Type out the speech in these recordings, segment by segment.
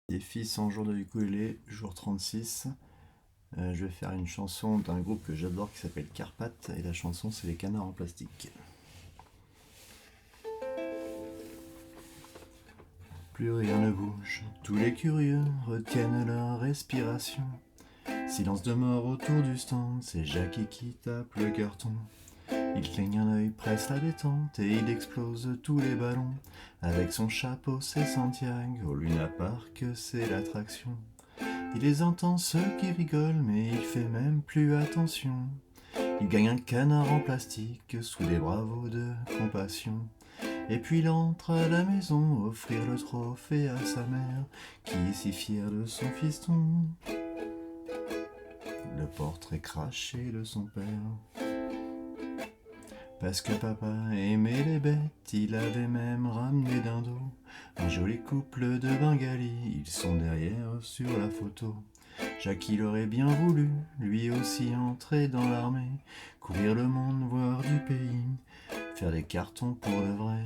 Défi 100 jours de ukulélé, jour 36. Je vais faire une chanson d'un groupe que j'adore qui s'appelle Carpath et la chanson c'est Les Canards en plastique. Plus rien ne bouge, tous les curieux retiennent leur respiration. Silence de mort autour du stand, c'est Jackie qui tape le carton. Il cligne un œil, presse la détente et il explose tous les ballons. Avec son chapeau c'est Santiago, au Luna Park c'est l'attraction. Il les entend ceux qui rigolent mais il fait même plus attention. Il gagne un canard en plastique sous des bravos de compassion. Et puis il rentre à la maison offrir le trophée à sa mère qui est si fière de son fiston. Le portrait craché de son père. Parce que papa aimait les bêtes, il avait même ramené d'un dos un joli couple de Bengalis, ils sont derrière sur la photo. Jacques il aurait bien voulu, lui aussi entrer dans l'armée, courir le monde, voir du pays, faire des cartons pour le vrai.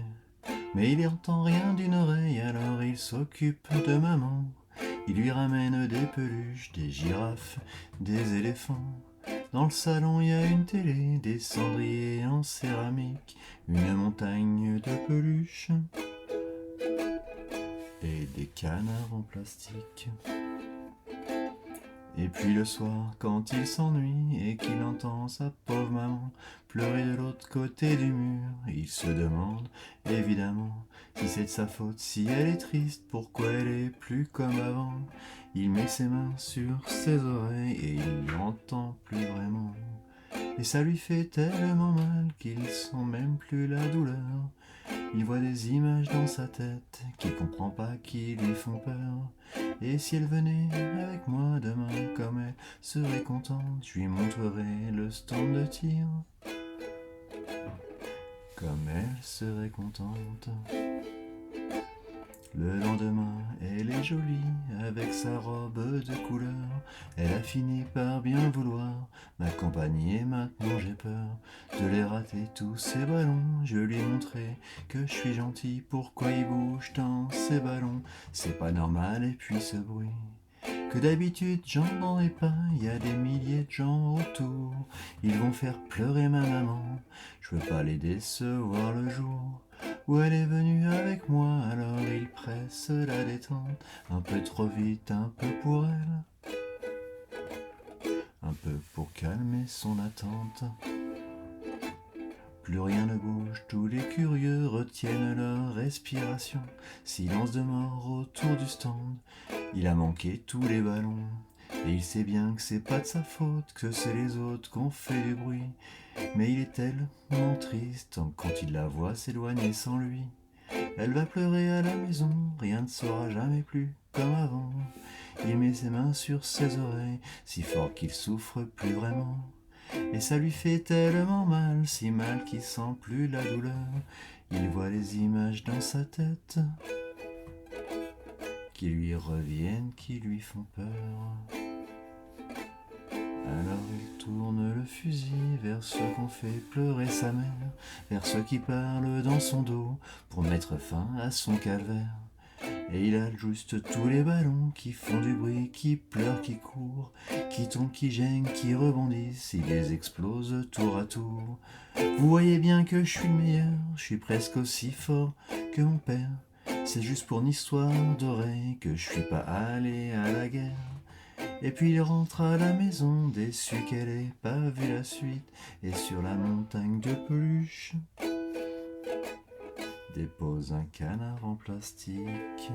Mais il n'entend rien d'une oreille, alors il s'occupe de maman. Il lui ramène des peluches, des girafes, des éléphants. Dans le salon il y a une télé, des cendriers en céramique, une montagne de peluches et des canards en plastique. Et puis le soir, quand il s'ennuie et qu'il entend sa pauvre maman pleurer de l'autre côté du mur, il se demande, évidemment, si c'est de sa faute, si elle est triste, pourquoi elle est plus comme avant. Il met ses mains sur ses oreilles et il l'entend plus vraiment. Et ça lui fait tellement mal qu'il sent même plus la douleur. Il voit des images dans sa tête qu'il comprend pas, qui lui font peur. Et si elle venait avec moi demain, comme elle serait contente, je lui montrerais le stand de tir. Comme elle serait contente. Le lendemain, elle est jolie, avec sa robe de couleur. Elle a fini par bien vouloir m'accompagner, maintenant j'ai peur de les rater tous ces ballons. Je lui ai montré que je suis gentil, pourquoi il bouge tant ces ballons. C'est pas normal, et puis ce bruit que d'habitude j'entendais pas, y a des milliers de gens autour. Ils vont faire pleurer ma maman, je veux pas les décevoir le jour où elle est venue avec moi, alors il presse la détente, un peu trop vite, un peu pour elle, un peu pour calmer son attente. Plus rien ne bouge, tous les curieux retiennent leur respiration. Silence de mort autour du stand, il a manqué tous les ballons. Et il sait bien que c'est pas de sa faute, que c'est les autres qui ont fait du bruit. Mais il est tellement triste quand il la voit s'éloigner sans lui. Elle va pleurer à la maison, rien ne sera jamais plus comme avant. Il met ses mains sur ses oreilles, si fort qu'il souffre plus vraiment. Et ça lui fait tellement mal, si mal qu'il sent plus la douleur. Il voit les images dans sa tête qui lui reviennent, qui lui font peur. Alors il tourne le fusil vers ceux qu'on fait pleurer sa mère, vers ceux qui parlent dans son dos pour mettre fin à son calvaire. Et il ajuste tous les ballons qui font du bruit, qui pleurent, qui courent, qui tombent, qui gênent, qui rebondissent, il les explose tour à tour. Vous voyez bien que je suis le meilleur, je suis presque aussi fort que mon père. C'est juste pour une histoire d'oreille que je suis pas allé à la guerre. Et puis il rentre à la maison, déçu qu'elle ait pas vu la suite, et sur la montagne de peluche dépose un canard en plastique.